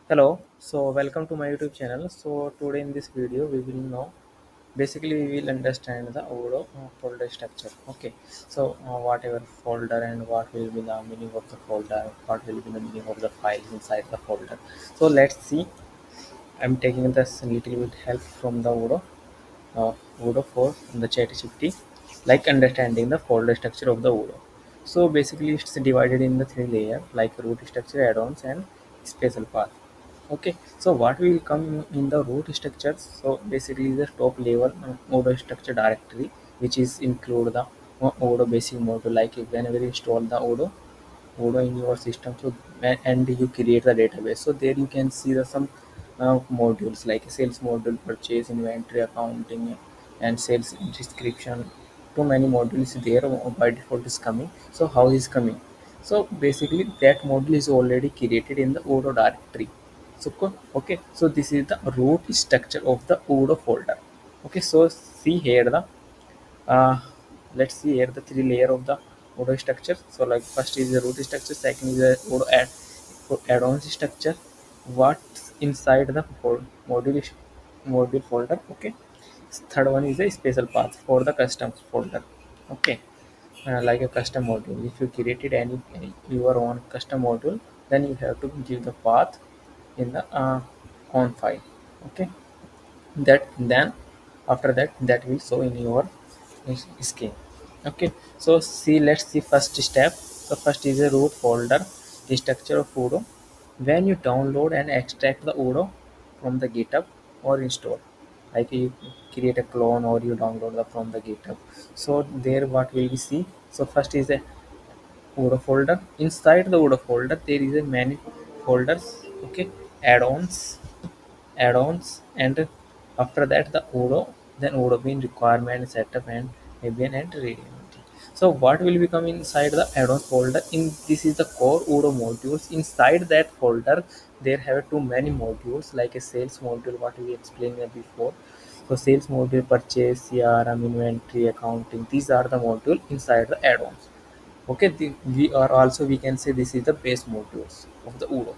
Hello, so welcome to my YouTube channel. So today in this video we will know basically we will understand the Odoo folder structure. Okay, so whatever folder and what will be the meaning of the folder, what will be the meaning of the files inside the folder. So let's see. I'm taking this little bit help from the Odoo for the ChatGPT, like understanding the folder structure of the Odoo. So basically it's divided in the three layer like root structure, add-ons and special path. Okay, so what will come in the root structures? So basically the top level Odoo structure directory, which is include the Odoo basic module. Like whenever you install the Odoo in your system, so and you create the database. So there you can see the some modules like sales module, purchase, inventory, accounting, and sales description. Too many modules there by default is coming. So how is coming? So basically that module is already created in the Odoo directory. So okay, so this is the root structure of the Odoo folder. Okay, so see here the uh, let's see here the three layer of the Odoo structure. So like first is the root structure, second is the Odoo add-ons structure. What's inside the module folder? Okay, third one is a special path for the custom folder. Okay, like a custom module. If you created any your own custom module, then you have to give the path in the on file. Okay, that then after that that will show in your scheme. Okay, so see, let's see first step. The first is a root folder, the structure of Odoo. When you download and extract the Odoo from the GitHub or install, like you create a clone or you download the from the GitHub. So there what will we see? So first is a Odoo folder. Inside the Odoo folder there is a many folders. Okay, add-ons, and after that the Odoo, then Odoo being requirement, setup and Debian and readability. So what will become inside the add-ons folder? In this is the core Odoo modules. Inside that folder there have too many modules like a sales module, what we explained before. So sales module, purchase, CRM, inventory, accounting, these are the module inside the add-ons. Okay, we are also, we can say this is the base modules of the Odoo.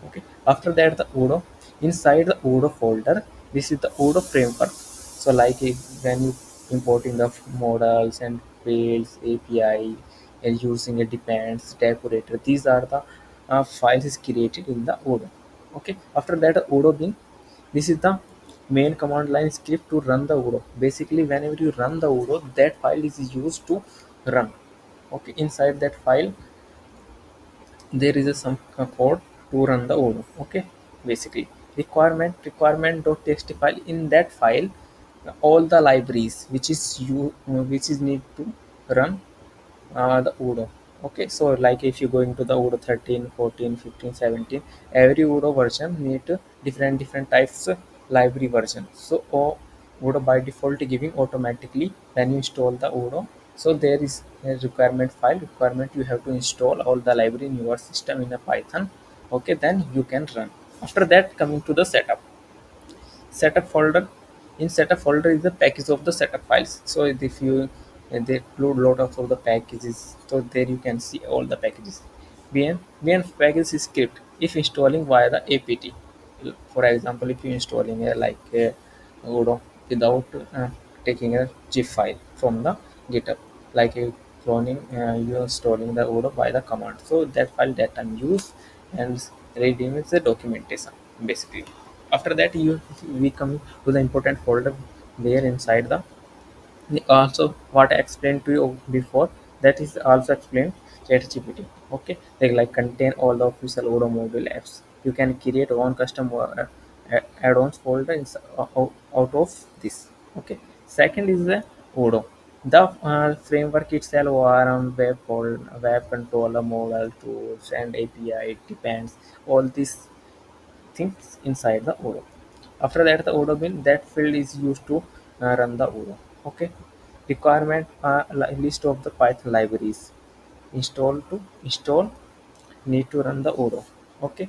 Okay, after that the Odoo, inside the Odoo folder, this is the Odoo framework. So like when you importing the models and fields, API, and using a depends, decorator, these are the files is created in the Odoo. Okay, after that the Odoo being, this is the main command line script to run the Odoo. Basically whenever you run the Odoo, that file is used to run. Okay, inside that file there is a some code to run the Odoo. Okay, basically requirement.txt file. In that file all the libraries which is which is need to run the Odoo. Okay, so like if you go into the Odoo 13, 14, 15, 17, every Odoo version need different types library version. So Odoo by default giving automatically when you install the Odoo. So there is a requirement file requirement, you have to install all the library in your system in a Python. Okay, then you can run. After that coming to the setup folder. In setup folder is the package of the setup files. So if you they upload lot of the packages, so there you can see all the packages. bn package is script if installing via the apt. For example, if you installing a like a Odoo without taking a zip file from the GitHub, like a cloning, you installing the Odoo by the command, so that file that time use and redeem is the documentation basically. After that you we come to the important folder. There inside the also what I explained to you before, that is also explained ChatGPT. Okay, like contain all the official Odoo module apps. You can create one custom add-ons folder out of this. Okay, second is the Odoo. The framework itself are on web controller, model tools, and API. It depends all these things inside the Odoo. After that, the Odoo bin, that field is used to run the Odoo. Okay. Requirement list of the Python libraries. Install need to run the Odoo. Okay.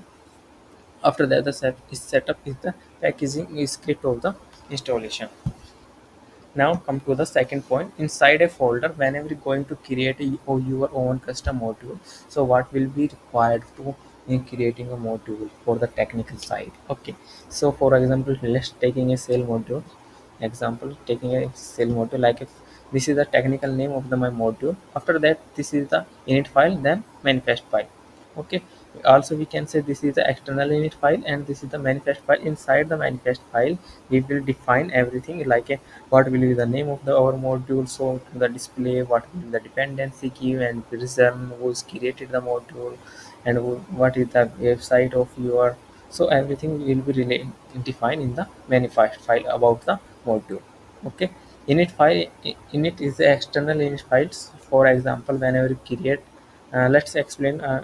After that, the setup is the packaging is script of the installation. Now come to the second point. Inside a folder, whenever you're going to create your own custom module, so what will be required to in creating a module for the technical side. Okay, so for example, let's taking a cell module example, taking a cell module, like if this is the technical name of the my module. After that, this is the init file, then manifest file. Okay, also we can say this is the external init file and this is the manifest file. Inside the manifest file we will define everything, like a what will be the name of the our module, so the display, what will be the dependency key and reason who's created the module, and what is the website of your. So everything will be defined in the manifest file about the module. Okay, init file, init is the external init files. For example, whenever you create, let's explain uh,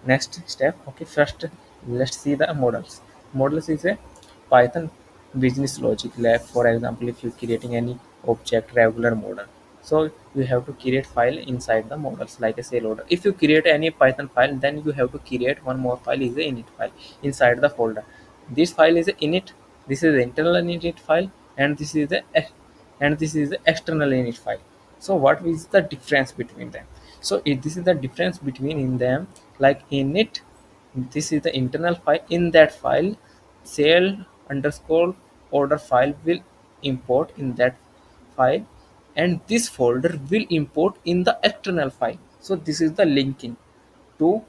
next step. Okay, first let's see the models. Models is a Python business logic lab. For example, if you're creating any object regular model, so you have to create file inside the models like a say loader. If you create any Python file, then you have to create one more file is a init file inside the folder. This file is a init, this is the internal init file, and this is the external init file. So what is the difference between them? So if this is the difference between in them, like init, this is the internal file. In that file, cell underscore order file will import in that file, and this folder will import in the external file. So this is the linking to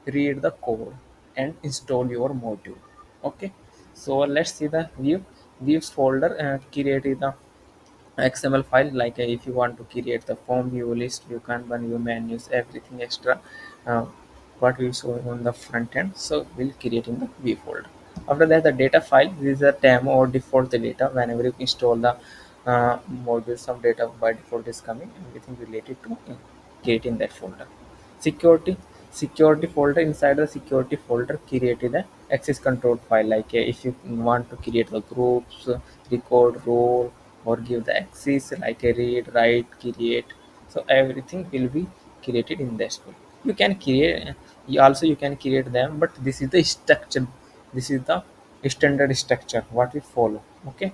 read the code and install your module. Okay, so let's see the views folder, create the XML file, like if you want to create the form view list, you can run your menus, everything extra, uh, what will show on the front end. So we'll create in the view folder. After that, the data file, this is a demo or default the data. Whenever you install the module, some data by default is coming, everything related to create in that folder. Security, security folder, inside the security folder created the access control file, like if you want to create the groups, record role, or give the access like a read, write, create. So everything will be created in this folder. You can create, you can create them, but this is the structure, this is the standard structure what we follow. Okay,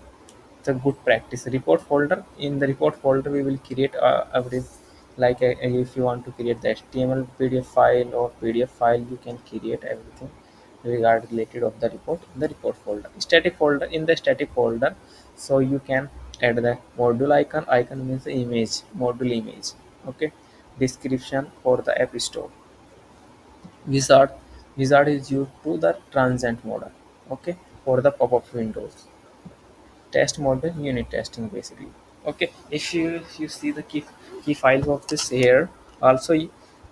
it's a good practice. Report folder, in the report folder we will create every, like if you want to create the HTML PDF file or PDF file, you can create everything regard related of the report in the report folder. Static folder, in the static folder, so you can add the module icon. Icon means the image, module image. Okay, description for the app store. Wizard, wizard is used to the transient model. Okay, for the pop-up windows. Test model, unit testing basically. Okay, if you see the key files of this here, also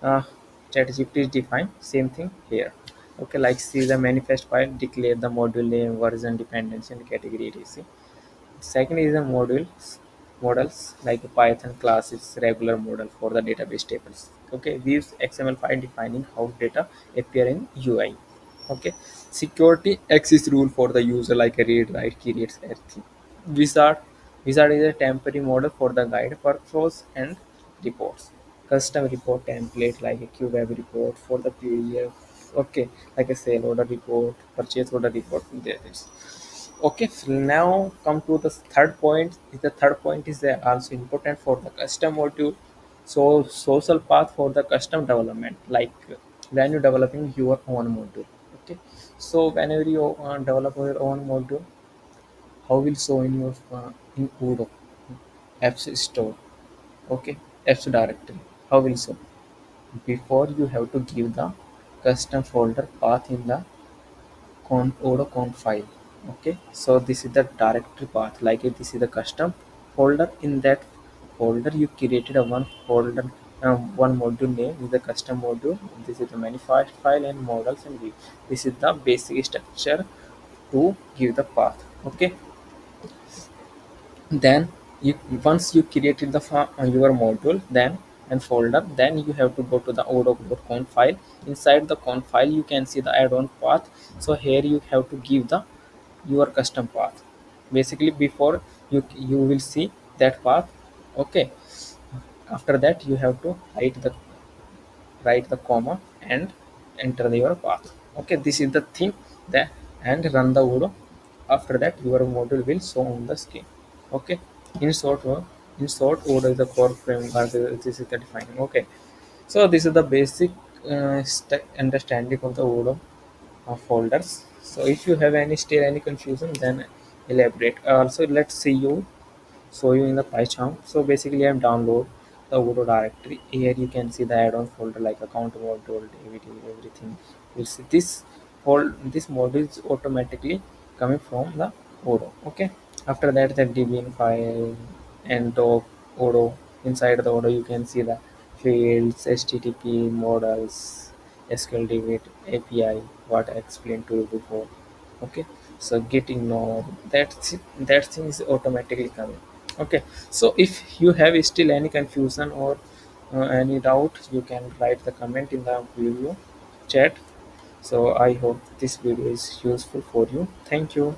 uh, ChatGPT is defined same thing here. Okay, like see the manifest file, declare the module name, version, dependency, and category, etc. Second is the models like Python classes, regular model for the database tables. Okay, we use XML file defining how data appear in UI. Okay, security access rule for the user, like a read, write, create, everything. Wizard, wizard is a temporary model for the guide workflows and reports. Custom report template like a QWeb report for the PDF. Okay, like a sale order report, purchase order report. There is. Okay, so now come to the third point. The third point is also important for the custom module. So social path for the custom development, like when you're developing your own module. Okay, so whenever you develop your own module, how will show in your in Odoo apps store. Okay, apps directory. How will show? Before you have to give the custom folder path in the Odoo conf file. Okay, so this is the directory path, like this is the custom folder. In that folder you created a one folder, one module name is the custom module. This is the manifest file and models and view. This is the basic structure to give the path. Okay, then you, once you created the your module then and folder, then you have to go to the odoo.conf file. Inside the conf file you can see the add-on path. So here you have to give the your custom path. Basically before you will see that path. Okay, after that you have to write the comma and enter your path. Okay, this is the thing that, and run the Odoo. After that your module will show on the screen. Okay, in short, Odoo is the core framework. This is the defining. Okay, so this is the basic understanding of the Odoo folders. So if you have any confusion, then elaborate. Also, let's see you show you in the PyCharm. So basically, I'm download the Odoo directory. Here you can see the add-on folder like account module, DVD, everything. You see this module is automatically coming from the Odoo. Okay. After that, the Debian file and doc Odoo. Inside the Odoo, you can see the fields, HTTP models, SQL David API. What I explained to you before. Okay, so getting node, that thing is automatically coming. Okay, so if you have still any confusion or any doubt, you can write the comment in the video chat. So I hope this video is useful for you. Thank you.